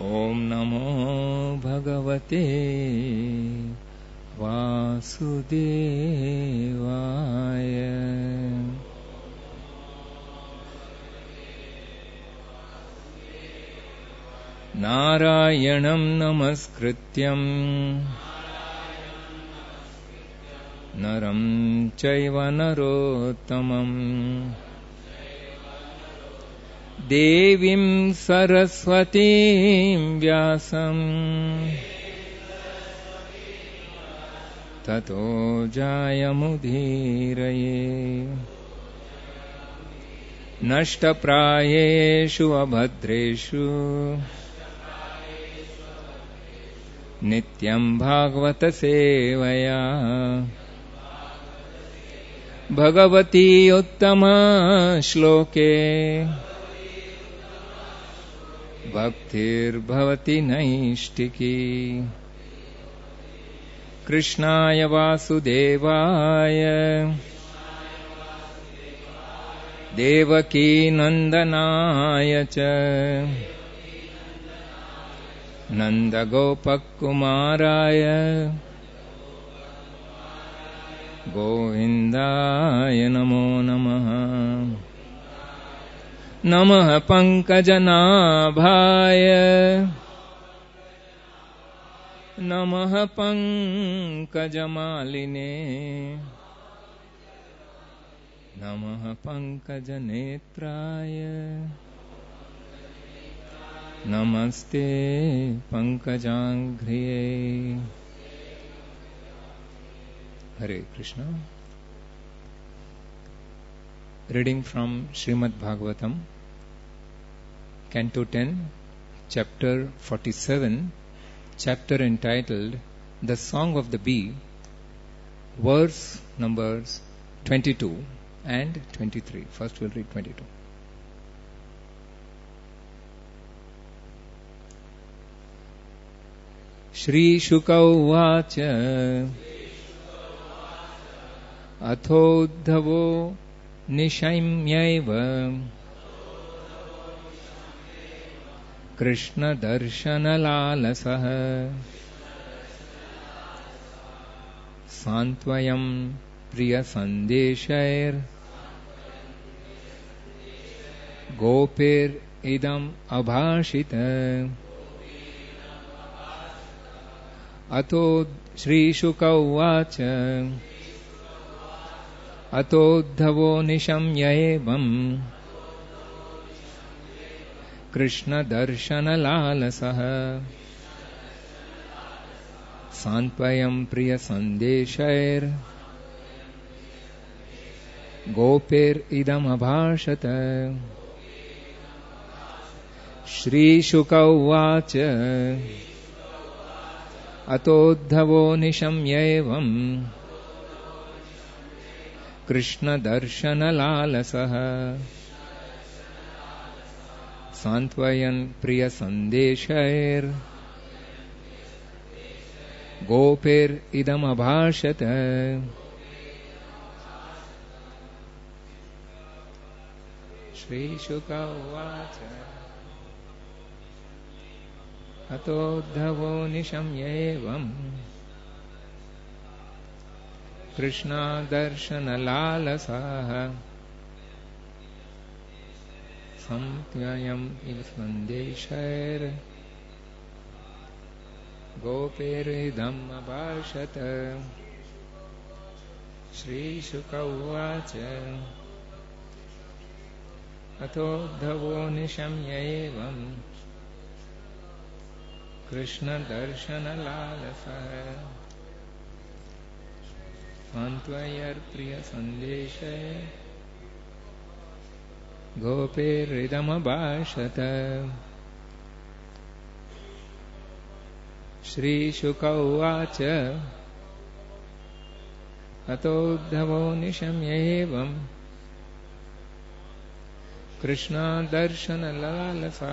ओम नमो भगवते वासुदेवाय। नारायणं नमस्कृत्यं नरं चैव नरोत्तमं देवीं सरस्वतीं व्यासं ततो जायमुदीरये। नष्टप्रायेषु अभद्रेषु नित्यं भागवत सेवया भगवती उत्तम श्लोके भक्तिर्भवति नैष्टिकी। कृष्णाय वासुदेवाय देवकी नंदनाय च नंदगोपकुमाराय गोविन्दाय नमो नमः। नमः पंकजनाभाय नमः पंकजमालिने नमः पंकजनेत्राय नमस्ते पंकजांघ्रिये। हरे Krishna. Reading from Srimad Bhagavatam, Canto 10, Chapter 47, chapter entitled The Song of the Bee, verse numbers 22 and 23. First we'll read 22. Shri Shuka Uvacha Athodhavo निशम्यैव Krishna दर्शनलालसः सान्त्वयं प्रिय संदेशैर् गोपैरिदम् अभाषित। अतो श्रीशुक उवाच अतोद्धवो निशम्य एवं कृष्णदर्शनलालसः सान्त्वयं प्रियसन्देशैर् गोपैरिदमभाषत। श्रीशुक उवाच अतोद्धवो निशम्य एवं कृष्णदर्शनलालसः सान्त्वयन् प्रियसन्देशैर् गोपैरिदमभाषत। श्रीशुक उवाच अतोद्धवो निशम्य एवं कृष्णदर्शनलालसः सान्त्वयम् संदेशैर् गोपैरिदम् अभाषत। श्रीशुक उवाच अतोद्धवो निशम्य एवं कृष्णदर्शनलालसः सान्त्वयर्प्रियसन्देशे गोपैरिदमभाषत। श्रीशुक उवाच अतोद्धवो निशम्य एवं कृष्णदर्शनलालसः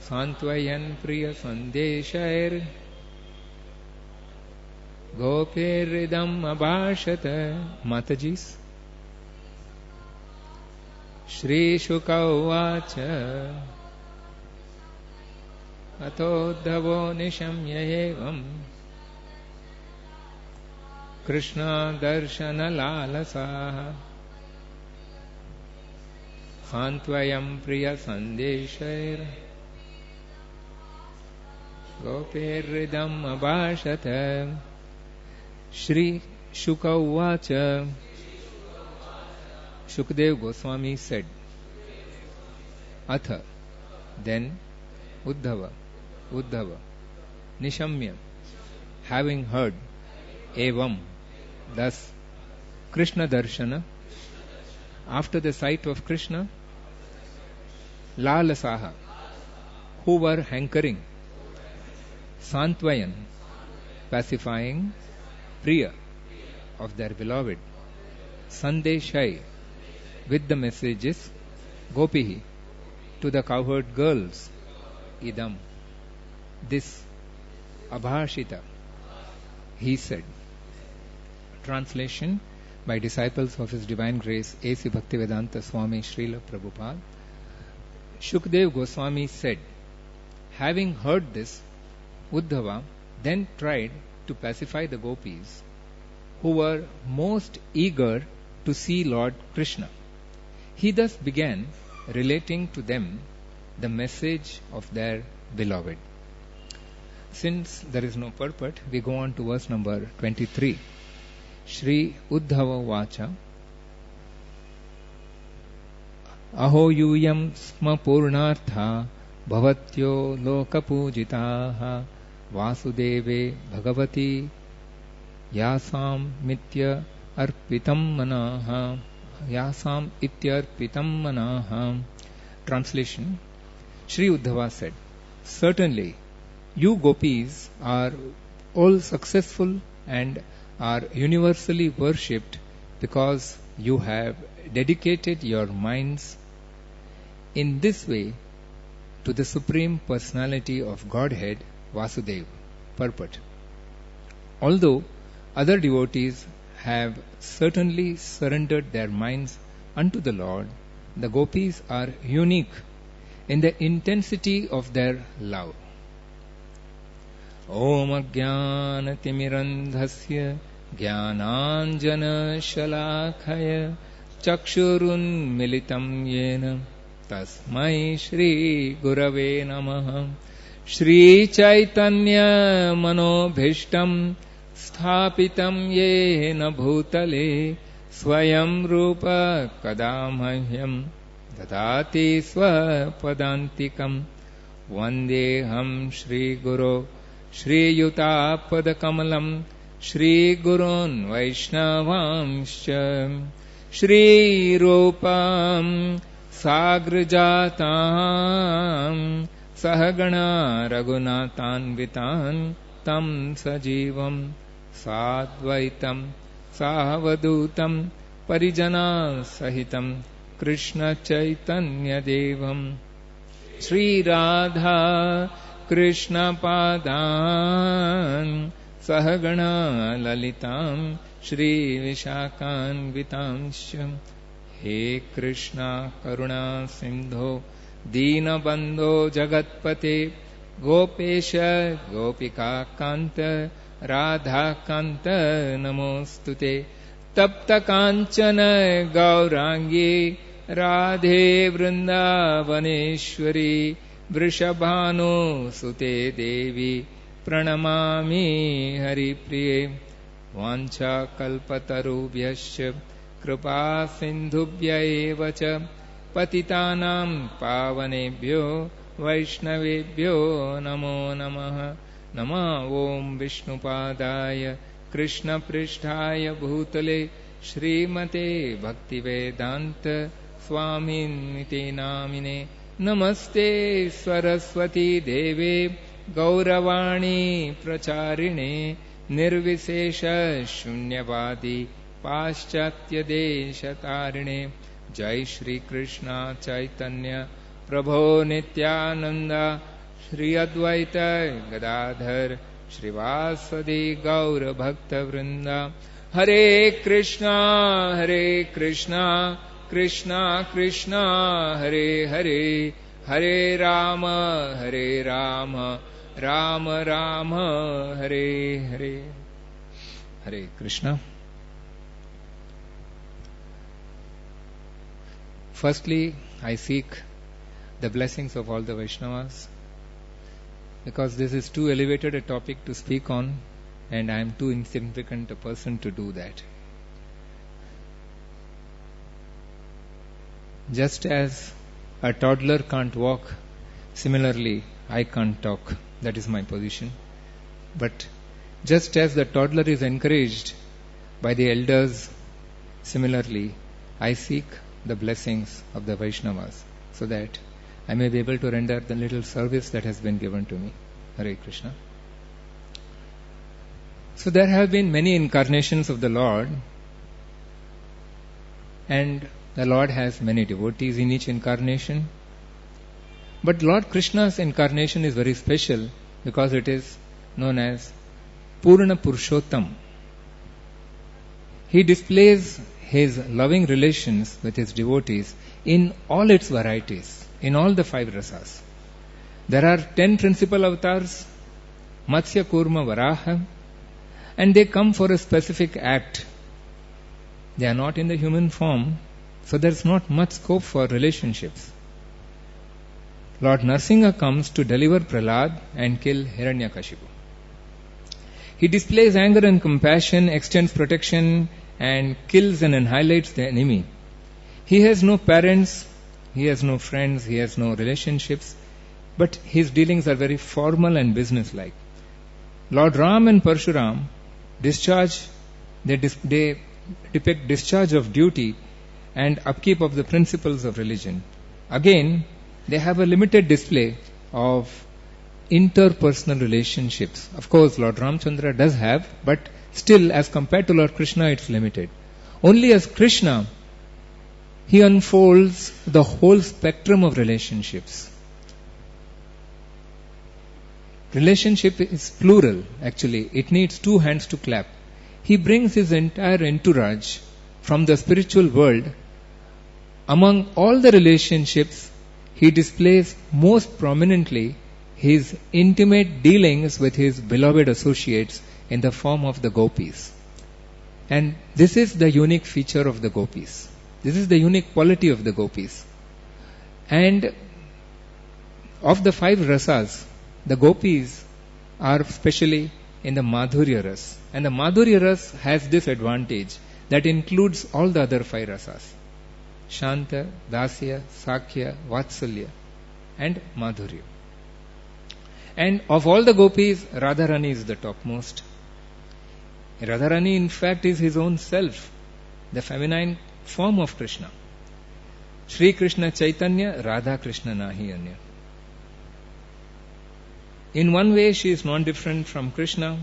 सान्त्वयन् प्रियसन्देशैर् गोपैरिदम् अभाषत। माताजी's श्रीशुक उवाच अतोद्धवो निशम्य एवम् कृष्ण दर्शन लालसाः सान्त्वयं प्रिय संदेशैर् गोपैर्हृदम् अभाषत. Shri Shuka Uvacha. Shukdev Goswami said, Atha, then Uddhava, Nishamya, having heard, Evam, thus, Krishna Darshana, after the sight of Krishna, Lalasaha, who were hankering, Santvayan, pacifying, Priya, of their beloved, Sandeshai, with the messages, Gopihi, to the cowherd girls, Idam, this, Abhashita, he said. Translation by disciples of His Divine Grace A.C. Bhaktivedanta Swami Srila Prabhupada. Shukdev Goswami said, having heard this, Uddhava then tried to pacify the gopis, who were most eager to see Lord Krishna. He thus began relating to them the message of their beloved. Since there is no purport, we go on to verse number 23. Shri Uddhava Vacha Aho yuyam sma purnartha bhavatyo lokapujitaha Vasudeve Bhagavati Yasam Mitya Arpitam Manaha Yasam Ityarpitam Manaha. Translation. Shri Uddhava said, certainly you gopis are all successful and are universally worshipped because you have dedicated your minds in this way to the Supreme Personality of Godhead, Vasudeva. Purport. Although other devotees have certainly surrendered their minds unto the Lord, the gopis are unique in the intensity of their love. Om Ajnanatimirandhasya Jnananjana Shalakaya Chakshurun Militam Yena Tasmai Shri Gurave Namaha. Shri Chaitanya Manobhishtam Sthapitam Yena Bhutale Swayam Rupa Kadamahyam Dadati Swapadantikam Vandeham Shri Guru Shri Yuta Padakamalam Shri Gurun Vaishnavamscha Shri Rupam Sagrajatam Sahagana Raghunathanvitan Tam Sajivam Sadvaitam Sahavadutam Parijana Sahitam Krishna Chaitanya Devam Sri Radha Krishna Padan Sahagana Lalitam Shri Vishakhanvitamsha. He Krishna Karuna Sindho Dina Bandho Jagatpate Gopesha Gopika Kanta Radha Kanta Namostute Tapta Kanchana Gaurangi Radhe Vrindavaneshwari Vrishabhanu Sute Devi Pranamami Hari Priye Vancha Kalpatarubhyasya Kripa Sindhubhya evacha Patitanam Pavanebhyo Vaishnavebhyo Namo Namaha. Nama Om Vishnupadaya Krishna Pristhaya Bhutale Srimate Bhaktivedanta Swaminite Namine Namaste Saraswati Deve Gauravani Pracharine Nirvisesha Shunyavadi Paschatya Deshatarine. Jai Shri Krishna Chaitanya Prabho Nityananda Shri Advaita Gadadhar Shrivasadi Gaura Bhakta Vrinda. Hare Krishna Krishna Krishna Hare Hare Hare Rama, Hare Rama, Rama Rama, Hare Hare. Hare Krishna. Firstly, I seek the blessings of all the Vaishnavas, because this is too elevated a topic to speak on, and I am too insignificant a person to do that. Just as a toddler can't walk, similarly, I can't talk. That is my position. But just as the toddler is encouraged by the elders, similarly, I seek the blessings of the Vaishnavas, so that I may be able to render the little service that has been given to me. Hare Krishna. So there have been many incarnations of the Lord, and the Lord has many devotees in each incarnation. But Lord Krishna's incarnation is very special because it is known as Purna Purushottam. He displays his loving relations with his devotees in all its varieties, in all the 5 rasas. There are 10 principal avatars, Matsya, Kurma, Varaha, and they come for a specific act. They are not in the human form, so there is not much scope for relationships. Lord Narsingha comes to deliver Prahlad and kill Hiranyakashipu. He displays anger and compassion, extends protection, and kills and annihilates the enemy. He has no parents, he has no friends, he has no relationships, but his dealings are very formal and businesslike. Lord Ram and Parshuram they depict discharge of duty and upkeep of the principles of religion. Again, they have a limited display of interpersonal relationships. Of course, Lord Ramchandra does have, but still, as compared to Lord Krishna, it's limited. Only as Krishna, he unfolds the whole spectrum of relationships. Relationship is plural, actually. It needs 2 hands to clap. He brings his entire entourage from the spiritual world. Among all the relationships, he displays most prominently his intimate dealings with his beloved associates in the form of the gopis. And this is the unique feature of the gopis. This is the unique quality of the gopis. And of the 5 rasas, the gopis are especially in the Madhurya ras. And the Madhurya ras has this advantage that includes all the other 5 rasas. Shanta, Dasya, Sakhya, Vatsalya, and Madhurya. And of all the gopis, Radharani is the topmost. Radharani, in fact, is his own self, the feminine form of Krishna. Shri Krishna Chaitanya, Radha Krishna Nahi Anya. In one way, she is non-different from Krishna.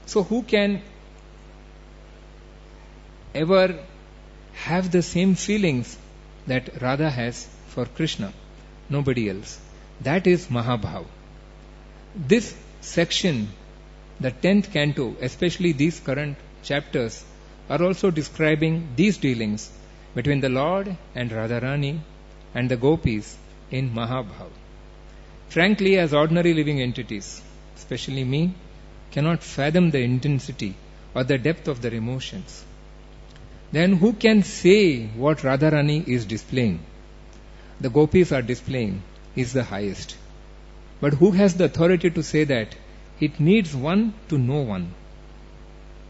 So who can ever have the same feelings that Radha has for Krishna? Nobody else. That is Mahabhav. This section, the 10th canto, especially these current chapters, are also describing these dealings between the Lord and Radharani and the gopis in Mahabhav. Frankly, as ordinary living entities, especially me, cannot fathom the intensity or the depth of their emotions. Then who can say what Radharani is displaying? The gopis are displaying is the highest. But who has the authority to say that? It needs one to know one.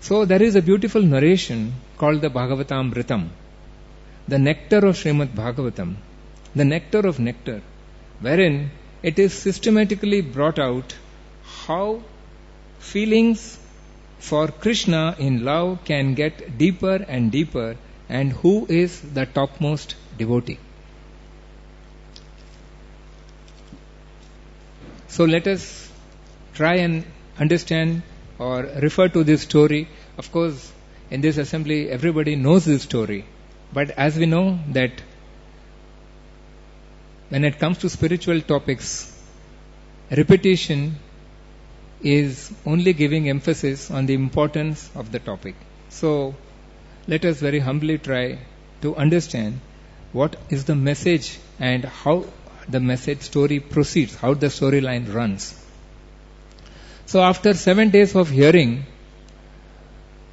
So there is a beautiful narration called the Bhagavatamritam, the nectar of Srimad Bhagavatam, the nectar of nectar, wherein it is systematically brought out how feelings for Krishna in love can get deeper and deeper, and who is the topmost devotee. So let us try and understand or refer to this story. Of course, in this assembly, everybody knows this story. But as we know that when it comes to spiritual topics, repetition is only giving emphasis on the importance of the topic. So let us very humbly try to understand what is the message and how the message story proceeds, how the storyline runs. So after 7 days of hearing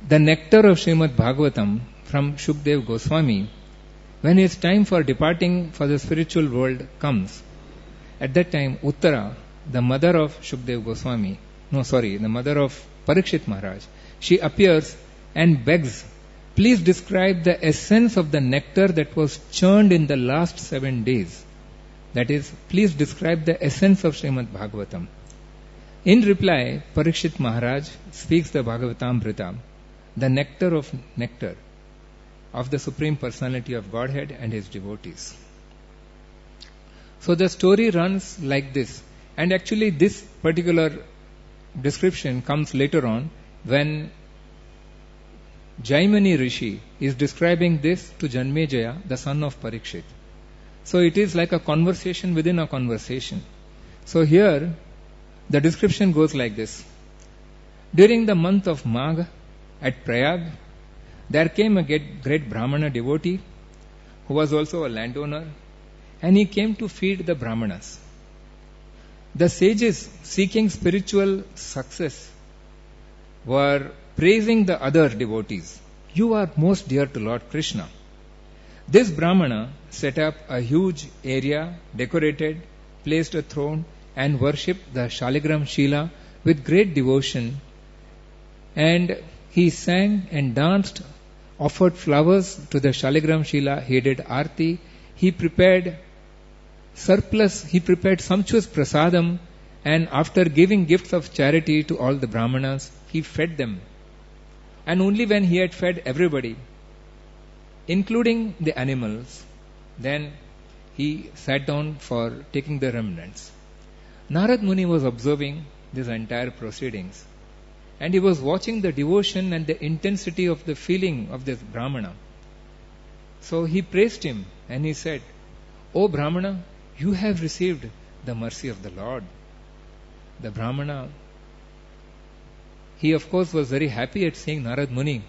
the nectar of Srimad Bhagavatam from Shukdev Goswami, when his time for departing for the spiritual world comes, at that time Uttara, the mother of Shukdev Goswami, the mother of Parikshit Maharaj, she appears and begs, please describe the essence of the nectar that was churned in the last 7 days. That is, please describe the essence of Srimad Bhagavatam. In reply, Parikshit Maharaj speaks the Bhagavatamrita, the nectar of the Supreme Personality of Godhead and His devotees. So the story runs like this. And actually this particular description comes later on when Jaimani Rishi is describing this to Janmejaya, the son of Parikshit. So it is like a conversation within a conversation. So here the description goes like this. During the month of Magh at Prayag, there came a great Brahmana devotee who was also a landowner, and he came to feed the Brahmanas. The sages seeking spiritual success were praising the other devotees. You are most dear to Lord Krishna. This Brahmana set up a huge area, decorated, placed a throne, and worshipped the Shaligram Shila with great devotion. And he sang and danced, offered flowers to the Shaligram Shila, he did arti, he prepared sumptuous prasadam, and after giving gifts of charity to all the Brahmanas, he fed them. And only when he had fed everybody, including the animals, then he sat down for taking the remnants. Narad Muni was observing these entire proceedings, and he was watching the devotion and the intensity of the feeling of this Brahmana. So he praised him and he said, O Brahmana, you have received the mercy of the Lord. The Brahmana, he of course was very happy at seeing Narad Muni,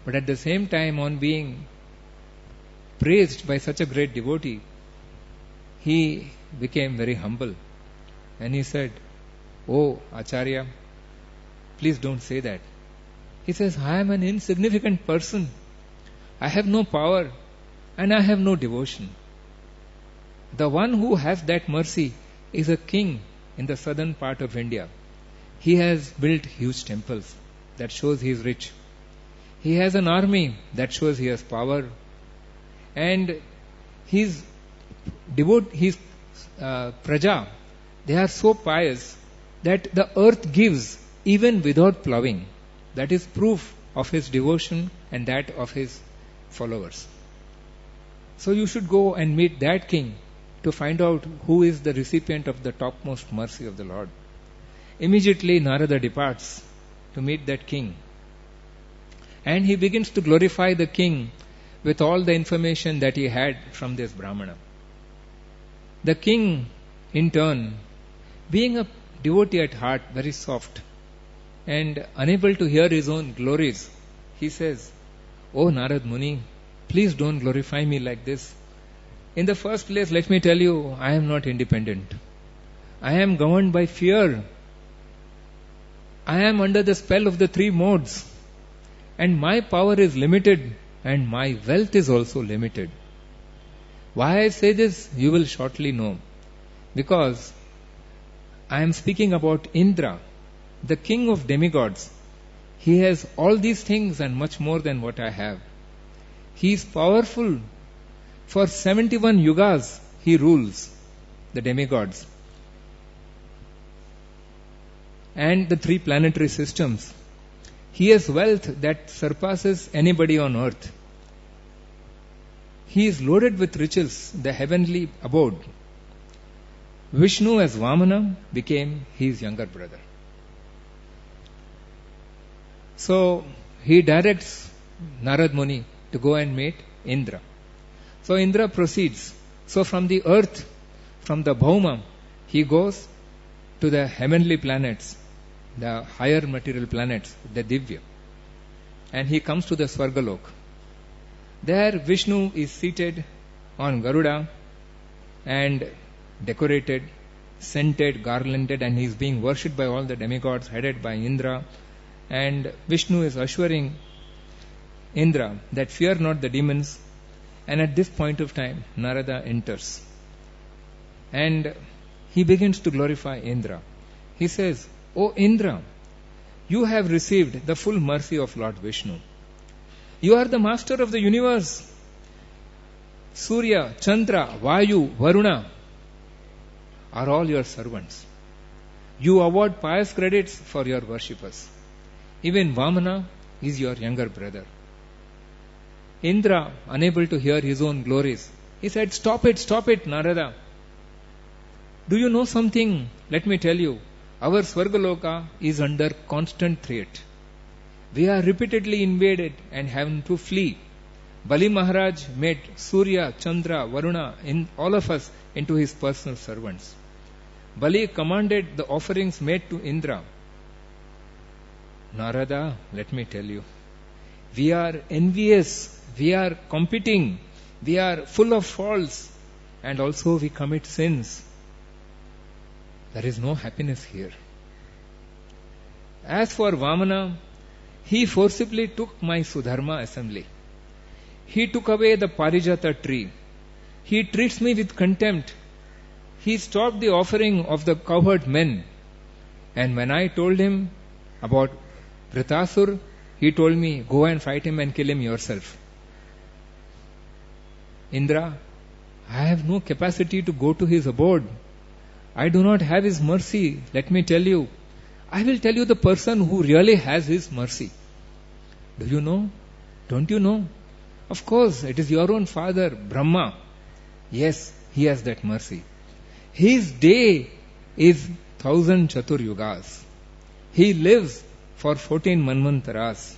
but at the same time, on being praised by such a great devotee, he became very humble. And he said, Oh Acharya, please don't say that. He says, I am an insignificant person. I have no power and I have no devotion. The one who has that mercy is a king in the southern part of India. He has built huge temples. That shows he is rich. He has an army. That shows he has power. And his praja, they are so pious that the earth gives even without plowing. That is proof of his devotion and that of his followers. So you should go and meet that king to find out who is the recipient of the topmost mercy of the Lord. Immediately Narada departs to meet that king. And he begins to glorify the king with all the information that he had from this Brahmana. The king, in turn, being a devotee at heart, very soft, and unable to hear his own glories, he says, Oh Narad Muni, please don't glorify me like this. In the first place, let me tell you, I am not independent. I am governed by fear. I am under the spell of the three modes. And my power is limited and my wealth is also limited. Why I say this, you will shortly know. Because I am speaking about Indra, the king of demigods. He has all these things and much more than what I have. He is powerful. For 71 yugas he rules the demigods and the 3 planetary systems. He has wealth that surpasses anybody on earth. He is loaded with riches, the heavenly abode. Vishnu as Vamana became his younger brother. So he directs Narad Muni to go and meet Indra. So Indra proceeds. So from the earth, from the Bhauma, he goes to the heavenly planets, the higher material planets, the Divya. And he comes to the Swargalok. There Vishnu is seated on Garuda, and decorated, scented, garlanded, and he is being worshipped by all the demigods headed by Indra. And Vishnu is assuring Indra that fear not the demons. And at this point of time, Narada enters. And he begins to glorify Indra. He says, "O Indra, you have received the full mercy of Lord Vishnu. You are the master of the universe. Surya, Chandra, Vayu, Varuna are all your servants. You award pious credits for your worshippers. Even Vamana is your younger brother." Indra, unable to hear his own glories, he said, stop it, Narada. Do you know something? Let me tell you. Our Swargaloka is under constant threat. We are repeatedly invaded and have to flee. Bali Maharaj made Surya, Chandra, Varuna, all of us into his personal servants. Bali commanded the offerings made to Indra. Narada, let me tell you, we are envious, we are competing, we are full of faults, and also we commit sins. There is no happiness here. As for Vamana, he forcibly took my Sudharma assembly. He took away the Parijata tree. He treats me with contempt. He stopped the offering of the cowherd men. And when I told him about Vritasur, he told me, go and fight him and kill him yourself. Indra, I have no capacity to go to his abode. I do not have his mercy. Let me tell you. I will tell you the person who really has his mercy. Do you know? Don't you know? Of course, it is your own father, Brahma. Yes, he has that mercy. His day is 1000 Chatur Yugas. He lives for 14 Manvantaras,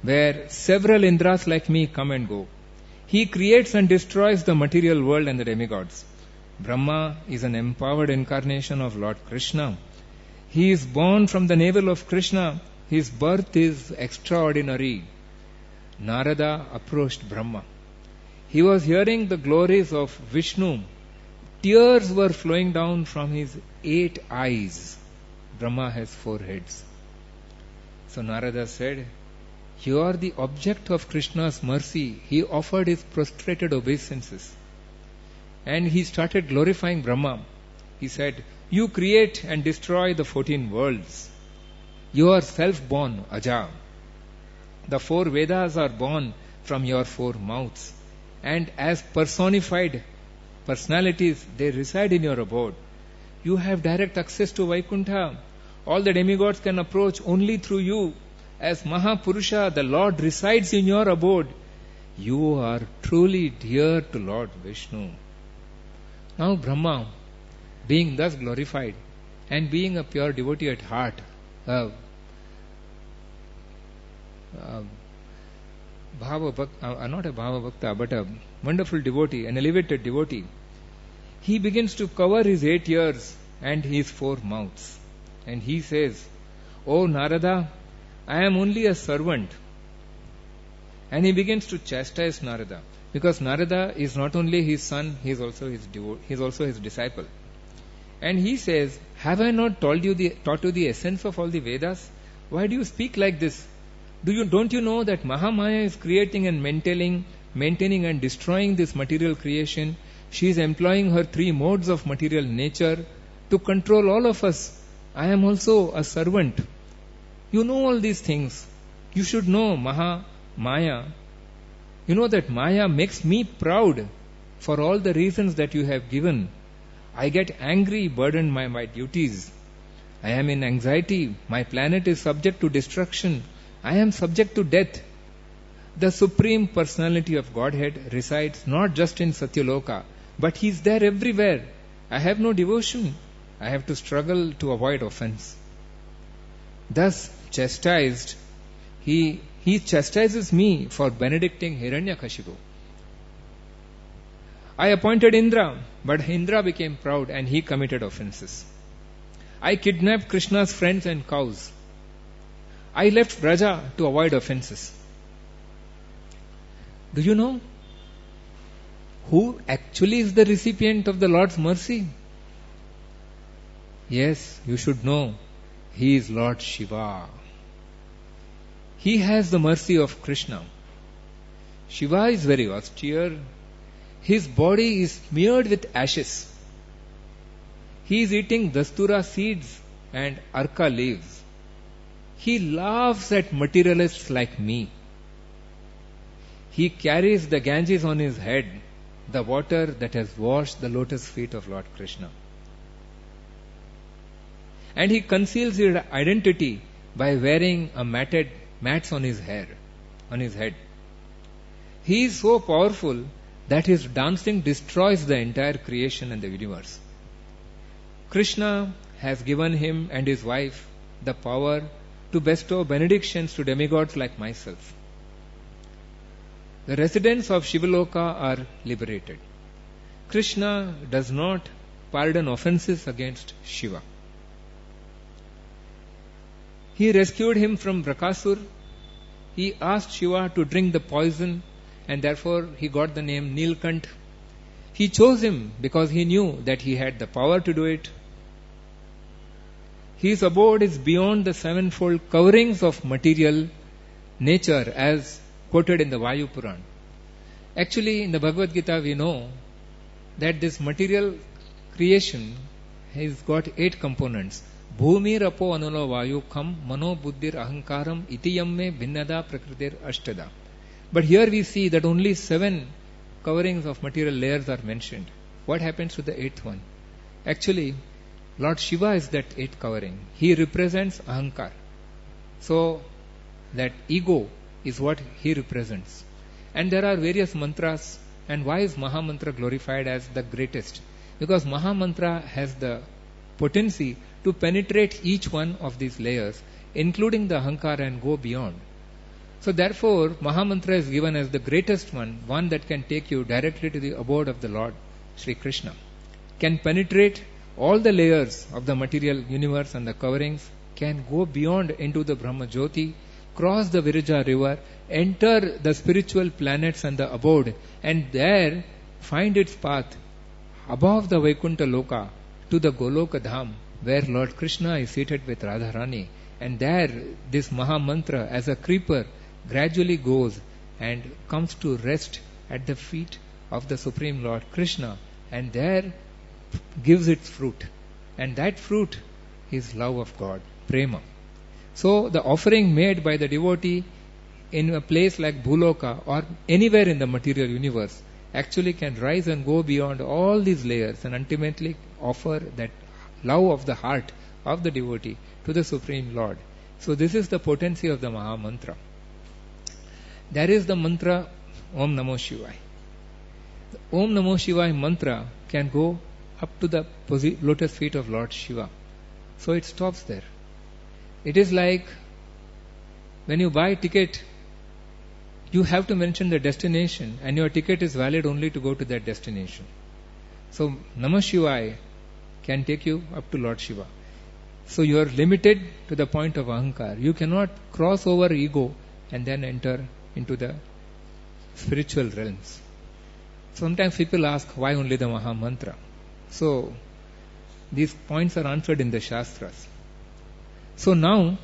where several Indras like me come and go. He creates and destroys the material world and the demigods. Brahma is an empowered incarnation of Lord Krishna. He is born from the navel of Krishna. His birth is extraordinary. Narada approached Brahma. He was hearing the glories of Vishnu. Tears were flowing down from his 8 eyes. Brahma has 4 heads. So Narada said, you are the object of Krishna's mercy. He offered his prostrated obeisances. And he started glorifying Brahma. He said, you create and destroy the 14 worlds. You are self-born, Aja. The 4 Vedas are born from your 4 mouths. And as personified personalities, they reside in your abode. You have direct access to Vaikuntha. All the demigods can approach only through you. As Mahapurusha, the Lord resides in your abode. You are truly dear to Lord Vishnu. Now Brahma, being thus glorified and being a pure devotee at heart, not a Bhava Bhakta, but a wonderful devotee, an elevated devotee, he begins to cover his 8 ears and his 4 mouths. And he says, O Narada, I am only a servant. And he begins to chastise Narada, because Narada is not only his son, he is also his disciple. And he says, have I not taught you the essence of all the Vedas? Why do you speak like this? Don't you know that Mahamaya is creating and maintaining and destroying this material creation? She is employing her 3 modes of material nature to control all of us. I am also a servant. You know all these things. You should know Maya. You know that Maya makes me proud for all the reasons that you have given. I get angry, burdened by my duties. I am in anxiety. My planet is subject to destruction. I am subject to death. The Supreme Personality of Godhead resides not just in Satyaloka, but He is there everywhere. I have no devotion. I have to struggle to avoid offense. Thus chastised, he chastises me for benedicting Hiranyakashipu. I appointed Indra, but Indra became proud and he committed offenses. I kidnapped Krishna's friends and cows. I left Braja to avoid offenses. Do you know? who actually is the recipient of the Lord's mercy? Yes, you should know, he is Lord Shiva. He has the mercy of Krishna. Shiva is very austere. His body is smeared with ashes. He is eating dastura seeds and arka leaves. He laughs at materialists like me. He carries the Ganges on his head, the water that has washed the lotus feet of Lord Krishna. And he conceals his identity by wearing a mats on his hair, on his head. He is so powerful that his dancing destroys the entire creation and the universe. Krishna has given him and his wife the power to bestow benedictions to demigods like myself. The residents of Shivaloka are liberated. Krishna does not pardon offenses against Shiva. He rescued him from Brakasur. He asked Shiva to drink the poison, and therefore he got the name Nilkant. He chose him because he knew that he had the power to do it. His abode is beyond the sevenfold coverings of material nature as quoted in the Vayu Puran. Actually, in the Bhagavad Gita we know that this material creation has got 8 components. Bhumir apo anulo vayu kham mano buddhir ahankaram itiyam me bhinnada prakritir ashtada. But here we see that only 7 coverings of material layers are mentioned. What happens to the 8th one? Actually, Lord Shiva is that 8th covering. He represents ahankar. So, that ego is what he represents. And there are various mantras. And why is Maha Mantra glorified as the greatest? Because Maha Mantra has the potency to penetrate each one of these layers, including the ahankar, and go beyond. So therefore, Maha Mantra is given as the greatest one that can take you directly to the abode of the Lord, Sri Krishna. Can penetrate all the layers of the material universe and the coverings, can go beyond into the Brahma Jyoti, cross the Virija river, enter the spiritual planets and the abode, and there find its path above the Vaikuntha Loka to the Goloka Dham, where Lord Krishna is seated with Radharani. And there this Maha Mantra as a creeper gradually goes and comes to rest at the feet of the Supreme Lord Krishna, and there gives its fruit. And that fruit is love of God, prema. So the offering made by the devotee in a place like Bhuloka or anywhere in the material universe actually can rise and go beyond all these layers and ultimately offer that love of the heart of the devotee to the Supreme Lord. So this is the potency of the Maha Mantra. There is the mantra Om Namo Shivaya. The Om Namo Shivaya mantra can go up to the lotus feet of Lord Shiva. So it stops there. It is like when you buy a ticket, you have to mention the destination, and your ticket is valid only to go to that destination. So Namah Shivaya can take you up to Lord Shiva. So you are limited to the point of ahankar. You cannot cross over ego and then enter into the spiritual realms. Sometimes people ask, why only the Maha Mantra? So these points are answered in the Shastras. So now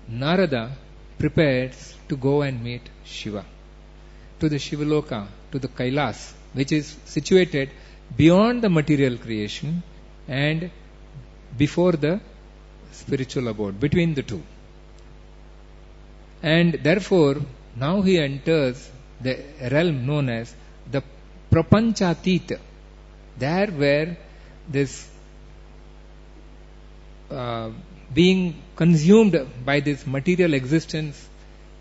Narada prepares to go and meet Shiva, to the Shivaloka, to the Kailas, which is situated beyond the material creation and before the spiritual abode, between the two. And therefore, now he enters the realm known as the Prapanchatita, there where this being consumed by this material existence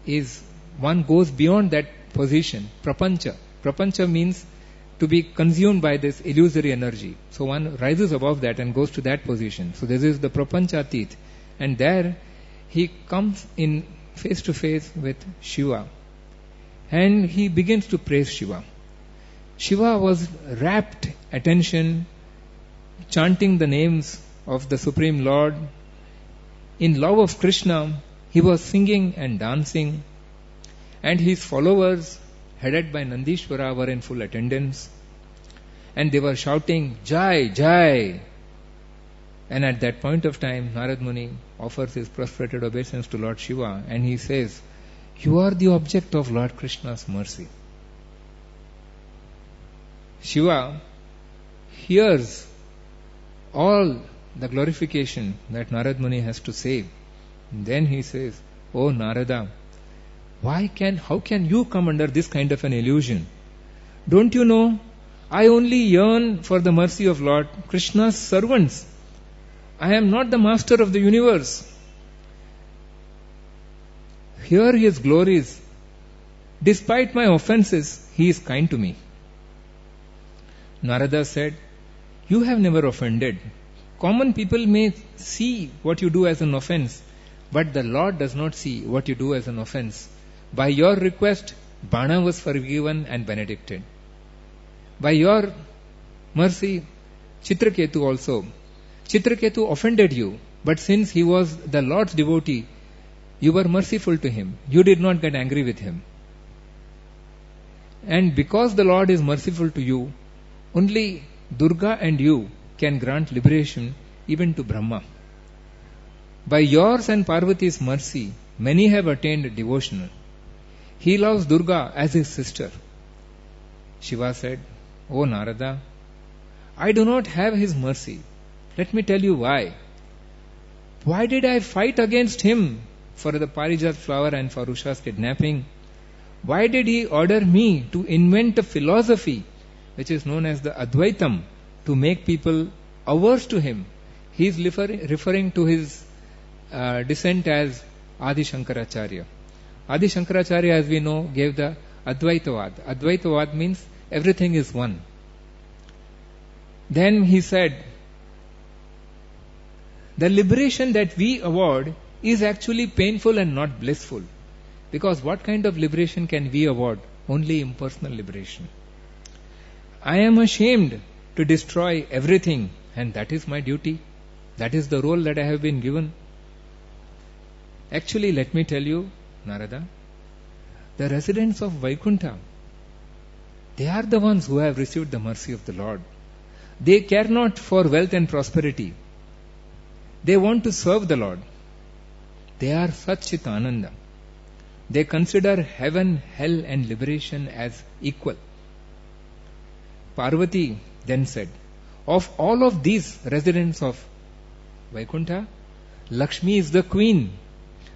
is, one goes beyond that position. Prapancha. Prapancha means to be consumed by this illusory energy. So one rises above that and goes to that position. So this is the Prapanchatit. And there he comes in face to face with Shiva. And he begins to praise Shiva. Shiva was rapt attention, chanting the names of the Supreme Lord. In love of Krishna, he was singing and dancing. And his followers headed by Nandishvara, were in full attendance. And they were shouting, Jai, Jai. And at that point of time, Narad Muni offers his prostrated obeisance to Lord Shiva, and he says, you are the object of Lord Krishna's mercy. Shiva hears all the glorification that Narad Muni has to say. And then he says, Oh Narada, how can you come under this kind of an illusion? Don't you know, I only yearn for the mercy of Lord Krishna's servants. I am not the master of the universe. Hear his glories. Despite my offenses, he is kind to me. Narada said, you have never offended. Common people may see what you do as an offense, but the Lord does not see what you do as an offense. By your request, Bana was forgiven and benedicted. By your mercy, Chitraketu also. Chitraketu offended you, but since he was the Lord's devotee, you were merciful to him. You did not get angry with him. And because the Lord is merciful to you, only Durga and you can grant liberation even to Brahma. By yours and Parvati's mercy, many have attained devotion. He loves Durga as his sister. Shiva said, O Narada, I do not have his mercy. Let me tell you why. Why did I fight against him for the Parijat flower and for Usha's kidnapping? Why did he order me to invent a philosophy which is known as the Advaitam to make people averse to him? He is referring to his descent as Adi Shankaracharya. Adi Shankaracharya, as we know, gave the Advaitavad. Advaitavad means everything is one. Then he said, the liberation that we award is actually painful and not blissful. Because what kind of liberation can we award? Only impersonal liberation. I am ashamed to destroy everything, and that is my duty. That is the role that I have been given. Actually, let me tell you, Narada, the residents of Vaikuntha, they are the ones who have received the mercy of the Lord. They care not for wealth and prosperity. They want to serve the Lord. They are Satchitananda. They consider heaven, hell and liberation as equal. Parvati then said, of all of these residents of Vaikuntha, Lakshmi is the queen.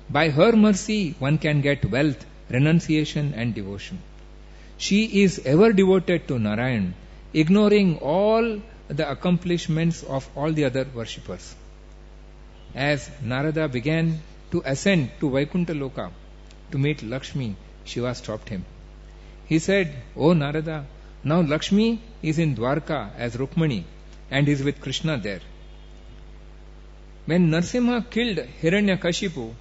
By her mercy, one can get wealth, renunciation and devotion. She is ever devoted to Narayan, ignoring all the accomplishments of all the other worshippers. As Narada began to ascend to Vaikuntha Loka to meet Lakshmi, Shiva stopped him. He said, O Narada, now Lakshmi is in Dwarka as Rukmani and is with Krishna there. When Narsimha killed Hiranyakashipu,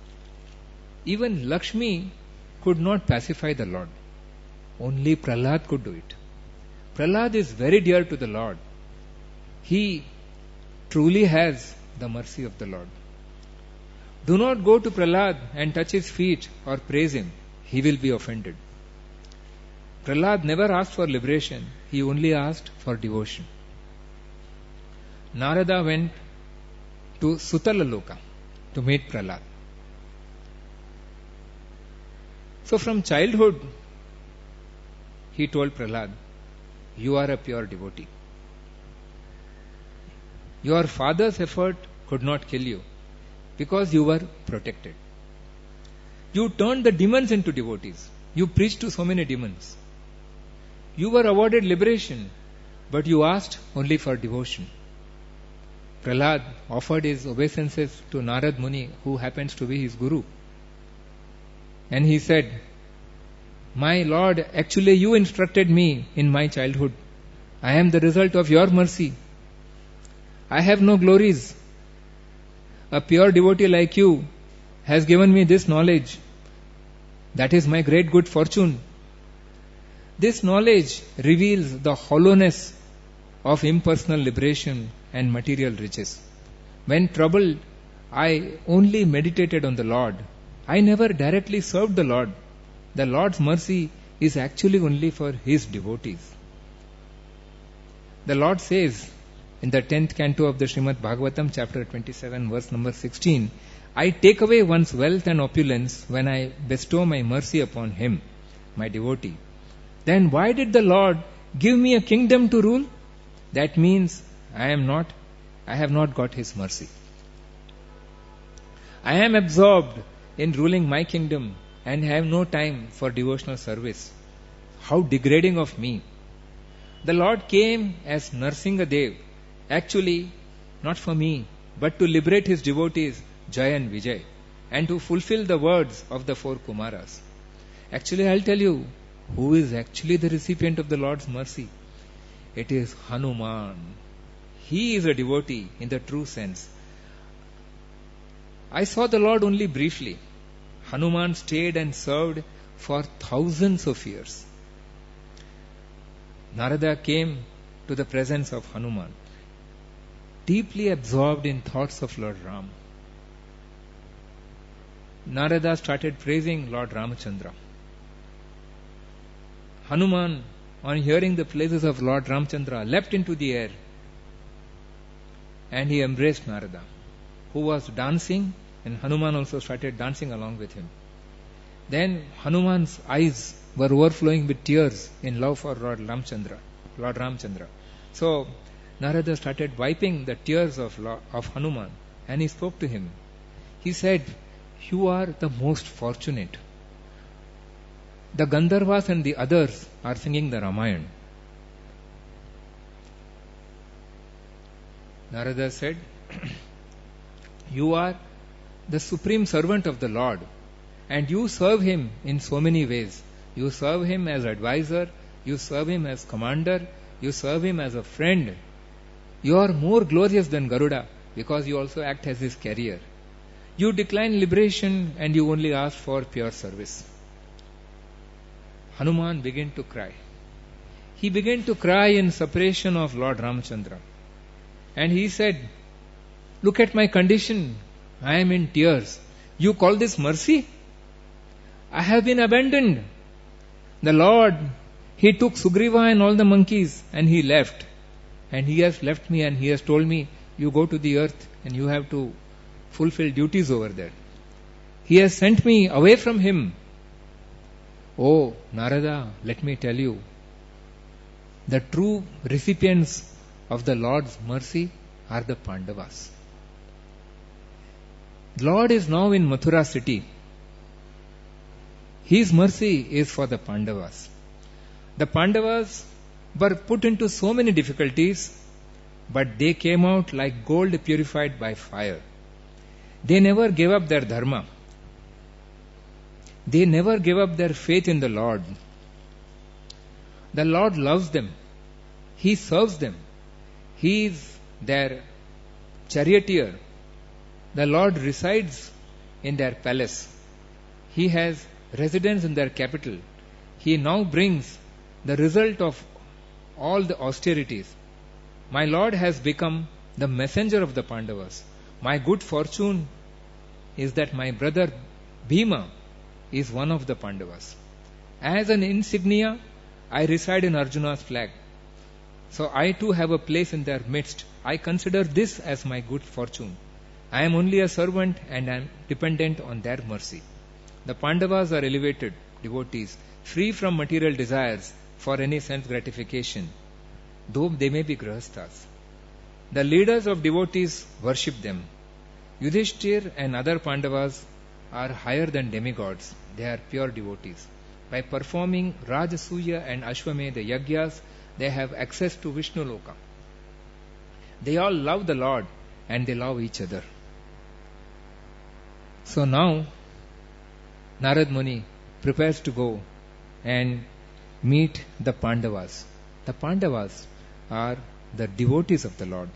even Lakshmi could not pacify the Lord. Only Prahlad could do it. Prahlad is very dear to the Lord. He truly has the mercy of the Lord. Do not go to Prahlad and touch his feet or praise him. He will be offended. Prahlad never asked for liberation. He only asked for devotion. Narada went to Sutala Loka to meet Prahlad. So from childhood, he told Prahlad, you are a pure devotee. Your father's effort could not kill you because you were protected. You turned the demons into devotees. You preached to so many demons. You were awarded liberation, but you asked only for devotion. Prahlad offered his obeisances to Narad Muni, who happens to be his guru. And he said, my Lord, actually you instructed me in my childhood. I am the result of your mercy. I have no glories. A pure devotee like you has given me this knowledge. That is my great good fortune. This knowledge reveals the hollowness of impersonal liberation and material riches. When troubled, I only meditated on the Lord. I never directly served the Lord. The Lord's mercy is actually only for His devotees. The Lord says in the 10th canto of the Srimad Bhagavatam, chapter 27, verse number 16, I take away one's wealth and opulence when I bestow my mercy upon him, my devotee. Then why did the Lord give me a kingdom to rule? That means I have not got His mercy. I am absorbed in ruling my kingdom and have no time for devotional service. How degrading of me. The Lord came as Narsingadev, actually not for me, but to liberate His devotees, Jay and Vijay, and to fulfill the words of the 4 Kumaras. Actually, I'll tell you, who is actually the recipient of the Lord's mercy? It is Hanuman. He is a devotee in the true sense. I saw the Lord only briefly. Hanuman stayed and served for thousands of years. Narada came to the presence of Hanuman, deeply absorbed in thoughts of Lord Ram. Narada started praising Lord Ramachandra. Hanuman, on hearing the praises of Lord Ramachandra, leapt into the air and he embraced Narada, who was dancing, and Hanuman also started dancing along with him. Then Hanuman's eyes were overflowing with tears in love for Lord Ramachandra. So Narada started wiping the tears of Hanuman, and he spoke to him. He said, you are the most fortunate. The Gandharvas and the others are singing the Ramayana. Narada said, you are the supreme servant of the Lord, and you serve Him in so many ways. You serve Him as advisor, you serve Him as commander, you serve Him as a friend. You are more glorious than Garuda because you also act as His carrier. You decline liberation and you only ask for pure service. Hanuman began to cry. He began to cry in separation of Lord Ramachandra. And he said, look at my condition. I am in tears. You call this mercy? I have been abandoned. The Lord, He took Sugriva and all the monkeys and He left. And He has left me and He has told me, you go to the earth and you have to fulfill duties over there. He has sent me away from Him. Oh, Narada, let me tell you, the true recipients of the Lord's mercy are the Pandavas. The Lord is now in Mathura city. His mercy is for the Pandavas. The Pandavas were put into so many difficulties, but they came out like gold purified by fire. They never gave up their dharma. They never gave up their faith in the Lord. The Lord loves them. He serves them. He is their charioteer. The Lord resides in their palace. He has residence in their capital. He now brings the result of all the austerities. My Lord has become the messenger of the Pandavas. My good fortune is that my brother Bhima is one of the Pandavas. As an insignia, I reside in Arjuna's flag. So I too have a place in their midst. I consider this as my good fortune. I am only a servant and I am dependent on their mercy. The Pandavas are elevated devotees, free from material desires for any sense gratification, though they may be grahasthas. The leaders of devotees worship them. Yudhishthir and other Pandavas are higher than demigods. They are pure devotees. By performing Rajasuya and Ashwamedha Yagyas, they have access to Vishnu Loka. They all love the Lord and they love each other. So now, Narad Muni prepares to go and meet the Pandavas. The Pandavas are the devotees of the Lord.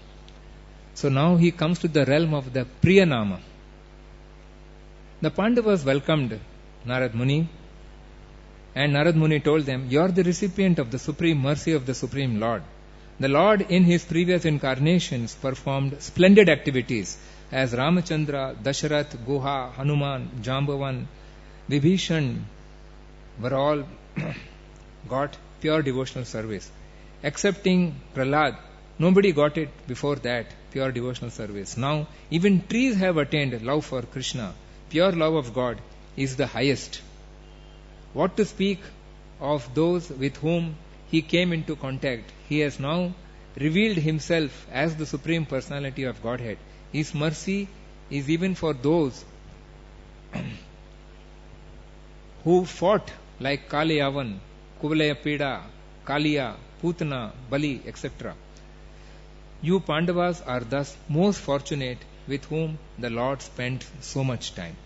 So now he comes to the realm of the Priyanama. The Pandavas welcomed Narad Muni, and Narad Muni told them, you are the recipient of the supreme mercy of the Supreme Lord. The Lord in his previous incarnations performed splendid activities as Ramachandra, Dasharath, Guha, Hanuman, Jambavan, Vibhishan were all got pure devotional service. Excepting Prahlad, nobody got it before that, pure devotional service. Now, even trees have attained love for Krishna. Pure love of God is the highest. What to speak of those with whom he came into contact? He has now revealed himself as the Supreme Personality of Godhead. His mercy is even for those who fought like Kalayavan, Kuvalayapida, Kaliya, Putana, Bali, etc. You Pandavas are thus most fortunate with whom the Lord spent so much time.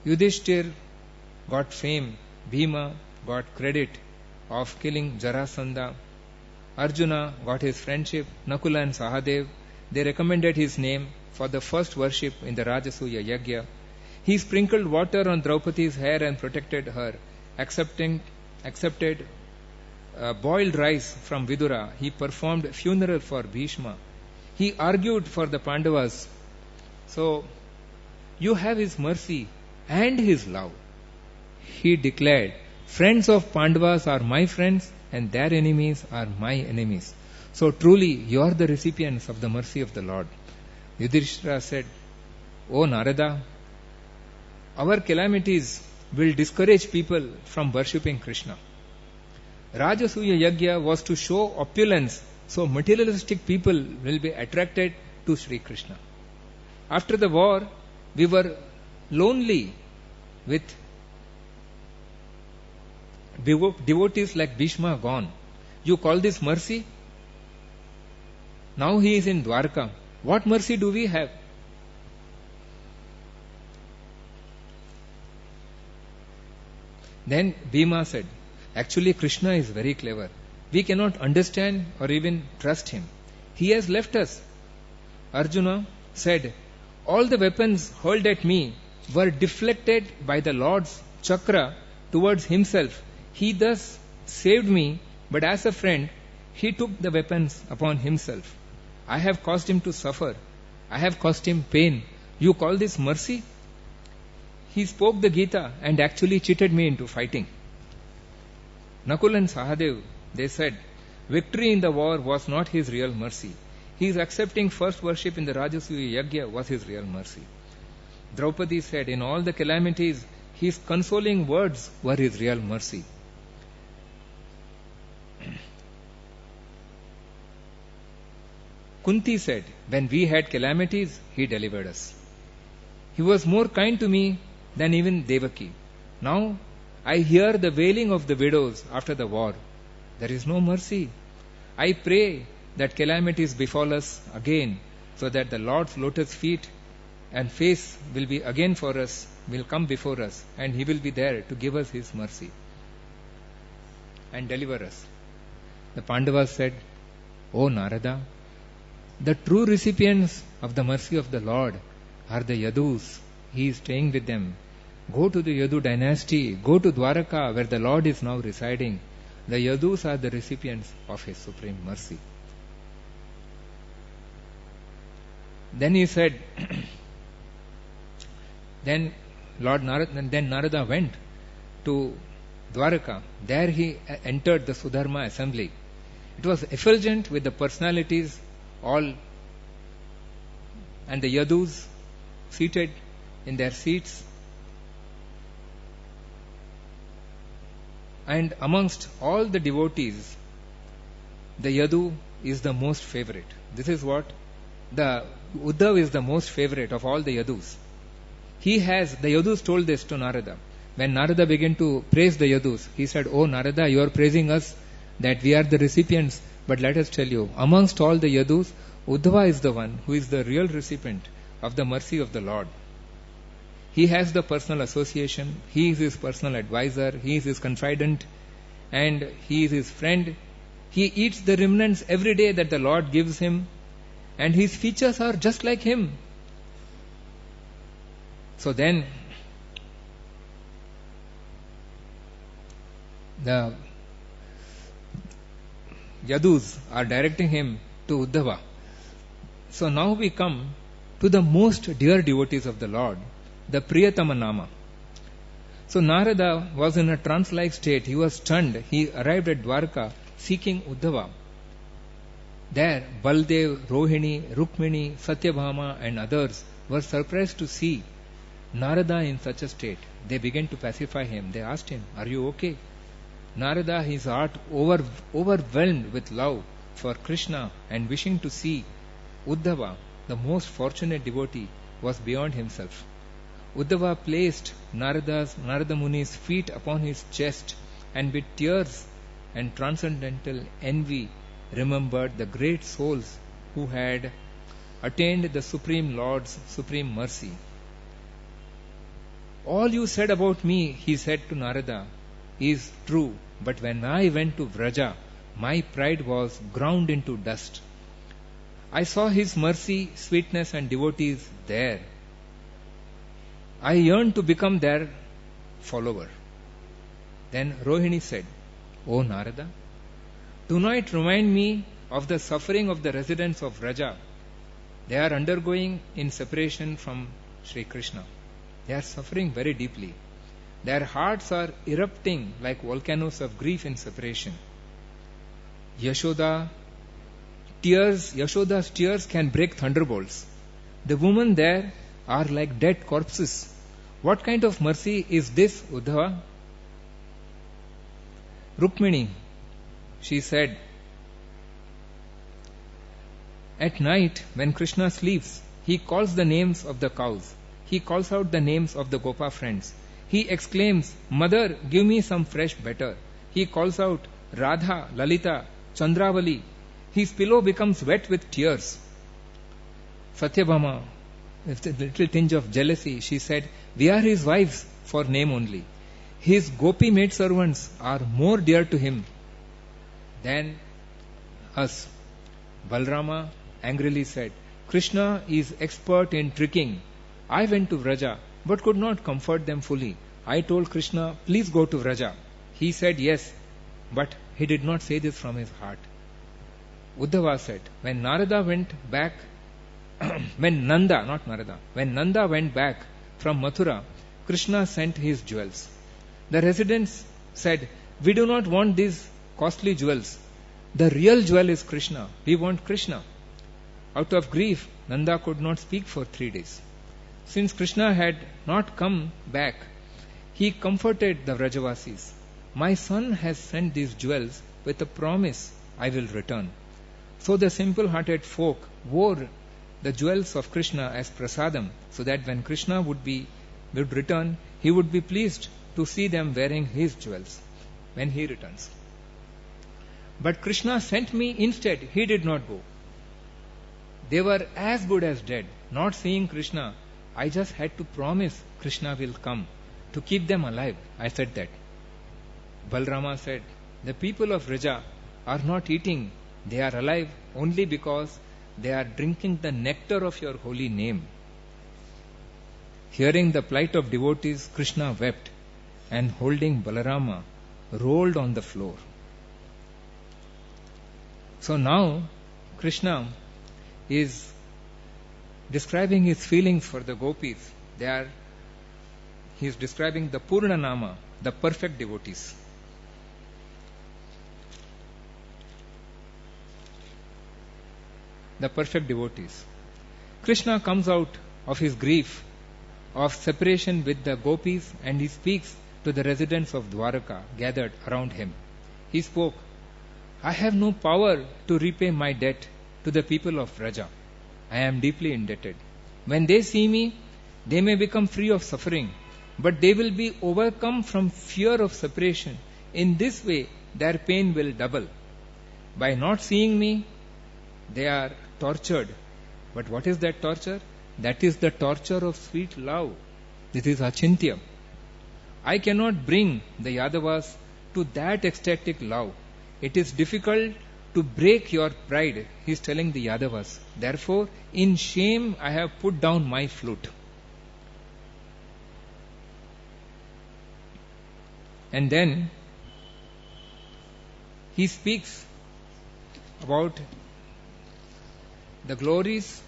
Yudhishthir got fame, Bhima got credit of killing Jarasandha, Arjuna got his friendship, Nakula and Sahadev, they recommended his name for the first worship in the Rajasuya Yagya. He sprinkled water on Draupadi's hair and protected her, accepted boiled rice from Vidura. He performed funeral for Bhishma. He argued for the Pandavas. So, you have his mercy and his love. He declared, friends of Pandavas are my friends and their enemies are my enemies. So truly, you are the recipients of the mercy of the Lord. Yudhishthira said, O Narada, our calamities will discourage people from worshipping Krishna. Rajasuya Yagya was to show opulence, so materialistic people will be attracted to Sri Krishna. After the war, we were lonely with devotees like Bhishma gone. You call this mercy? Now he is in Dwarka. What mercy do we have? Then Bhima said, actually Krishna is very clever. We cannot understand or even trust him. He has left us. Arjuna said, all the weapons hurled at me were deflected by the Lord's chakra towards himself. He thus saved me, but as a friend, he took the weapons upon himself. I have caused him to suffer. I have caused him pain. You call this mercy? He spoke the Gita and actually cheated me into fighting. Nakul and Sahadev, they said, victory in the war was not his real mercy. His accepting first worship in the Rajasuya Yagya was his real mercy. Draupadi said, in all the calamities, his consoling words were his real mercy. Kunti said, when we had calamities, he delivered us. He was more kind to me than even Devaki. Now I hear the wailing of the widows after the war. There is no mercy. I pray that calamities befall us again, so that the Lord's lotus feet and face will be again for us, will come before us, and he will be there to give us his mercy and deliver us. The Pandavas said, O Narada, the true recipients of the mercy of the Lord are the Yadus. He is staying with them. Go to the Yadu dynasty, go to Dwaraka where the Lord is now residing. The Yadus are the recipients of his supreme mercy. Then he said, then Narada went to Dwaraka. There he entered the Sudharma assembly. It was effulgent with the personalities all, and the Yadus seated in their seats. And amongst all the devotees, the Yadu is the most favorite. This is what the Uddhav is the most favorite of all the Yadus. The Yadus told this to Narada. When Narada began to praise the Yadus, he said, Oh Narada, you are praising us that we are the recipients, but let us tell you, amongst all the Yadus, Uddhava is the one who is the real recipient of the mercy of the Lord. He has the personal association, he is his personal advisor, he is his confidant, and he is his friend. He eats the remnants every day that the Lord gives him, and his features are just like him. So then, the Yadus are directing him to Uddhava. So now we come to the most dear devotees of the Lord, the Priyatama Nama. So Narada was in a trance-like state. He was stunned. He arrived at Dwarka seeking Uddhava. There, Baldev, Rohini, Rukmini, Satyabhama and others were surprised to see Narada in such a state. They began to pacify him. They asked him, "Are you okay?" Narada, his heart overwhelmed with love for Krishna and wishing to see Uddhava, the most fortunate devotee, was beyond himself. Uddhava placed Narada Muni's feet upon his chest and with tears and transcendental envy remembered the great souls who had attained the Supreme Lord's supreme mercy. "All you said about me," he said to Narada, "is true, but when I went to Vraja, my pride was ground into dust. I saw his mercy, sweetness and devotees there. I yearned to become their follower." Then Rohini said, "O Narada, do not remind me of the suffering of the residents of Vraja. They are undergoing in separation from Sri Krishna. They are suffering very deeply. Their hearts are erupting like volcanoes of grief in separation. Yashoda's tears can break thunderbolts. The women there are like dead corpses. What kind of mercy is this, Uddhava?" Rukmini, she said, "At night when Krishna sleeps, he calls the names of the cows. He calls out the names of the Gopa friends. He exclaims, 'Mother, give me some fresh butter.' He calls out Radha, Lalita, Chandravali. His pillow becomes wet with tears." Satyabhama, with a little tinge of jealousy, she said, "We are his wives for name only. His gopi maidservants are more dear to him than us." Balrama angrily said, "Krishna is expert in tricking. I went to Vraja but could not comfort them fully. I told Krishna, 'Please go to Vraja.' He said yes, but he did not say this from his heart." Uddhava said, when Nanda went back from Mathura, Krishna sent his jewels. The residents said, "We do not want these costly jewels. The real jewel is Krishna. We want Krishna." Out of grief, Nanda could not speak for 3 days. Since Krishna had not come back, he comforted the Vrajavasis. "My son has sent these jewels with a promise I will return." So the simple-hearted folk wore the jewels of Krishna as prasadam, so that when Krishna would return, he would be pleased to see them wearing his jewels when he returns. But Krishna sent me instead. He did not go. They were as good as dead. Not seeing Krishna, I just had to promise Krishna will come to keep them alive. I said that. Balrama said, "The people of Vraja are not eating. They are alive only because they are drinking the nectar of your holy name." Hearing the plight of devotees, Krishna wept and holding Balarama rolled on the floor. So now Krishna is describing his feelings for the gopis. He is describing the Purna Nama, the perfect devotees. The perfect devotees. Krishna comes out of his grief of separation with the gopis and he speaks to the residents of Dwaraka gathered around him. He spoke, "I have no power to repay my debt to the people of Vraja. I am deeply indebted. When they see me, they may become free of suffering, but they will be overcome from fear of separation. In this way, their pain will double. By not seeing me, they are tortured." But what is that torture? That is the torture of sweet love. This is achintya. I cannot bring the Yadavas to that ecstatic love. It is difficult to break your pride, he is telling the Yadavas. Therefore, in shame I have put down my flute. And then he speaks about the glories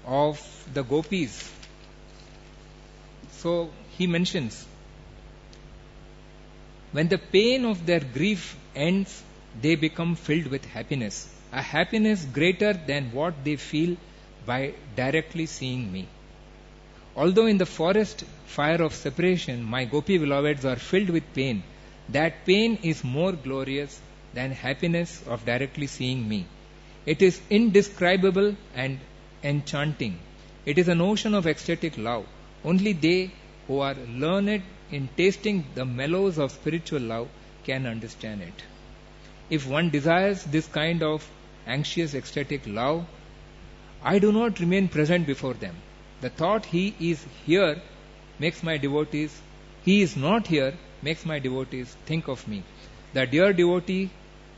of the gopis. So he mentions When the pain of their grief ends, they become filled with happiness, a happiness greater than what they feel by directly seeing me. Although in the forest fire of separation my gopi beloveds are filled with pain, that pain is more glorious than happiness of directly seeing me. It is indescribable and enchanting. It is an ocean of ecstatic love. Only they who are learned in tasting the mellows of spiritual love can understand it. If one desires this kind of anxious ecstatic love, I do not remain present before them. The thought he is here makes my devotees, he is not here makes my devotees think of me. The dear devotee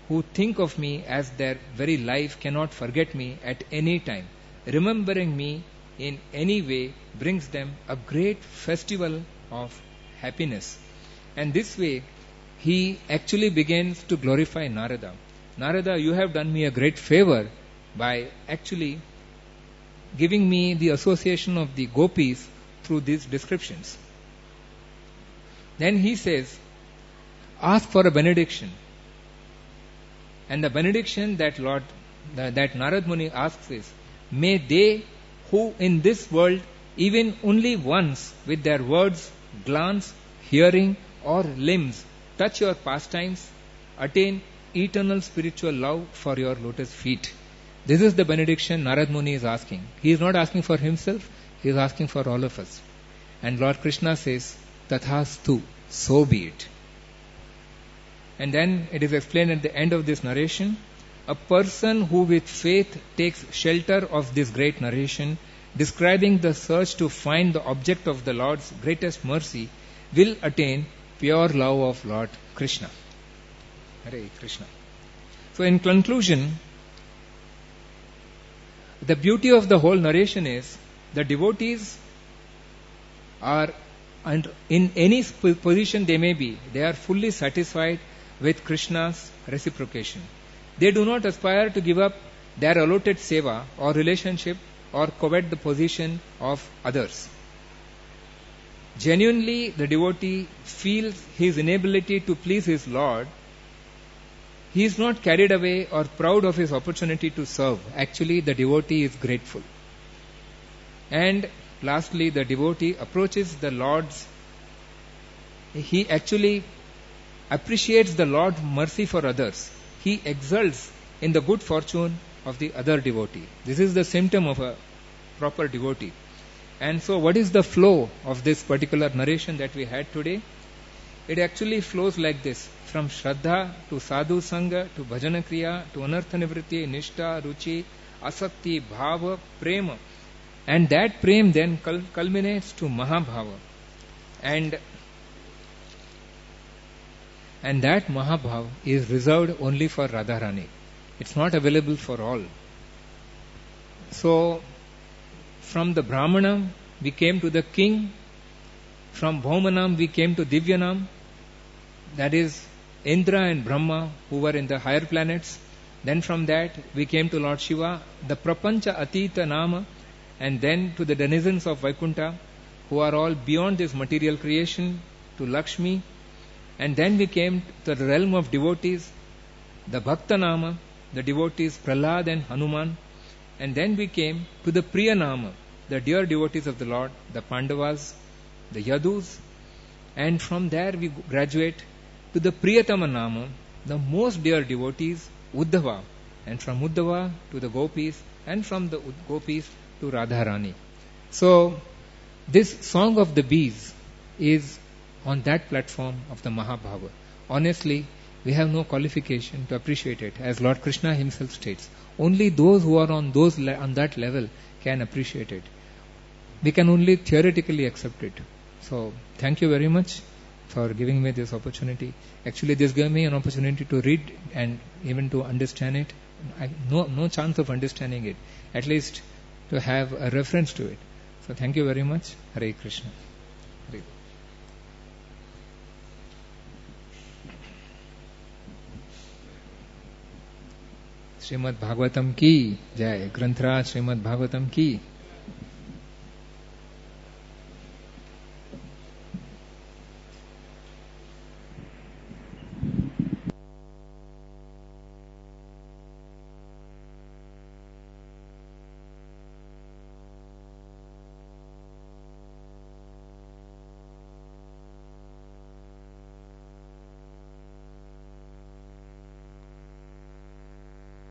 who think of me as their very life cannot forget me at any time. Remembering me in any way brings them a great festival of happiness. And this way, he actually begins to glorify Narada. Narada, you have done me a great favor by actually giving me the association of the gopis through these descriptions. Then he says, ask for a benediction. And the benediction that Narad Muni asks is, may they who in this world even only once with their words, glance, hearing or limbs touch your pastimes, attain eternal spiritual love for your lotus feet. This is the benediction Narad Muni is asking. He is not asking for himself, he is asking for all of us. And Lord Krishna says, Tathastu, so be it. And then it is explained at the end of this narration, a person who with faith takes shelter of this great narration, describing the search to find the object of the Lord's greatest mercy, will attain pure love of Lord Krishna. Hare Krishna. So in conclusion, the beauty of the whole narration is the devotees are, and in any position they may be, they are fully satisfied with Krishna's reciprocation. They do not aspire to give up their allotted seva or relationship or covet the position of others. Genuinely, the devotee feels his inability to please his Lord. He is not carried away or proud of his opportunity to serve. Actually, the devotee is grateful. And lastly, the devotee approaches the Lord's. He actually appreciates the Lord's mercy for others. He exults in the good fortune of the other devotee. This is the symptom of a proper devotee. And so what is the flow of this particular narration that we had today? It actually flows like this. From Shraddha to Sadhu Sangha to Bhajana Kriya to Anartha Nivritti, Nishta, Ruchi, Asakti, Bhava, Prema. And that Prem then culminates to Mahabhava. And that Mahabhava is reserved only for Radharani. It's not available for all. So, from the Brahmanam, we came to the king. From Bhaumanam, we came to Divyanam. That is Indra and Brahma, who were in the higher planets. Then from that, we came to Lord Shiva, the Prapancha Atita Nama, and then to the denizens of Vaikuntha, who are all beyond this material creation, to Lakshmi. And then we came to the realm of devotees, the Bhakta Nama, the devotees Prahlad and Hanuman. And then we came to the Priya Nama, the dear devotees of the Lord, the Pandavas, the Yadus. And from there we graduate to the Priyatama Nama, the most dear devotees, Uddhava. And from Uddhava to the Gopis, and from the Gopis to Radharani. So, this Song of the Bees is on that platform of the Mahabhava. Honestly, we have no qualification to appreciate it, as Lord Krishna himself states. Only those who are on that level can appreciate it. We can only theoretically accept it. So, thank you very much for giving me this opportunity. Actually, this gave me an opportunity to read and even to understand it. No chance of understanding it. At least to have a reference to it. So, thank you very much. Hare Krishna. Hare. Shrimad Bhagavatam की जय। ग्रंथराज श्रीमद् भागवतम की